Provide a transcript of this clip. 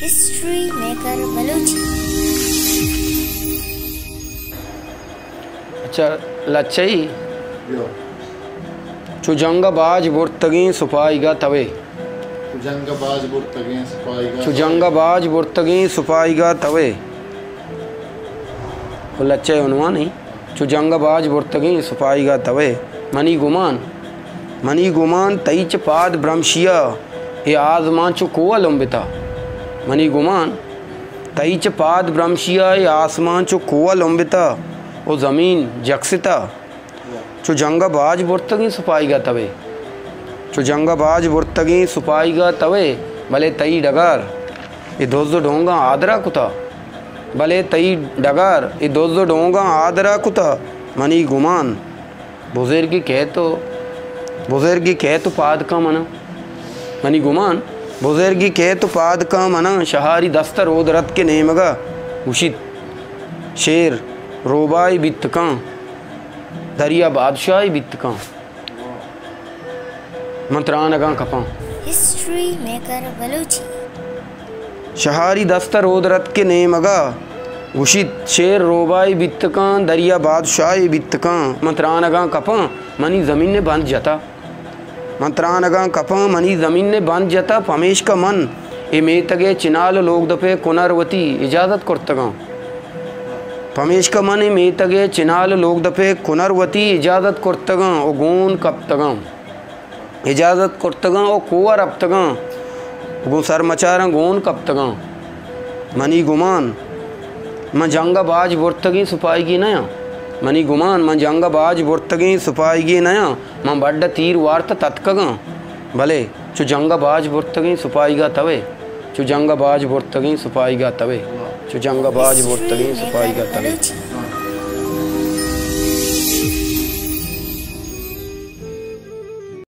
History maker Balochi. अच्छा लच्छई चुजंगबाज बुर्तगी सुपाईगा तवे। चुजंगबाज बुर्तगी सुपाईगा चुजंगबाज बुर्तगी सुपाईगा तवे। वो लच्छई उनवा नहीं। चुजंगबाज बुर्तगी सुपाईगा तवे। मनी गुमान तईच पाद ब्रह्मशिया ये आसमान चु कोवा लंबिता। मनी गुमान तईच पाद ब्रह्मशिया ये आसमान चु कोवा लंबिता वो ज़मीन जक्सिता। चुजंगबाज बुर्तगी सुपाईगा तवे। चुजंगबाज बुर्तगी सुपाईगा तवे भले तई डगार ये दोजो ढोंगा आदरा कुता। भले तई डगार ये दोजो ढोंगा आदरा कुता। मनी गुमान बुजुर्गी कह तो पाद का मना। मनी गुमान बुजुर्गी कह तो पाद का मना। शहारी दस्तर ओदरत के नेमगा उशित शेर रोबाई बित्तका दरिया बादशाही बित्तका मंत्रानगा कपा। History maker Balochi. शहारी दस्तर ओदरत के नेमगा उशित शेर रोबाई बित्तका दरिया बादशाही बित्तका मंत्रानगा कपा मनी ज़मीन ने बांध जाता। मंत्रानगा कपा मनी ज़मीन ने बांध जाता। पमेश का मन ए मेतगे चिनाल लोग दफे कुनरवती इजाज़त करतगा। पमेश का मन ए मेतगे चिनाल लोग दफे कुनरवती इजाज़त करतगा ओ गोन कपतगा इजाज़त करतगा ओ कुवर अपतगा गो सर मचारा गोन कपतगा। मनी गुमान मैं जंगबाज बुर्तगी सुपाई की नया। मनी गुमान मैं जंगबाज बुर्तगी सुपाई की नया मैं बड्ड तीर वार्त तत्कगा भले चुजंगबाज बुर्तगी सुपाईगा तवे। चुजंगबाज बुर्तगी सुपाईगा तवे। चुजंगबाज बुर्तगी सुपाईगा तवे।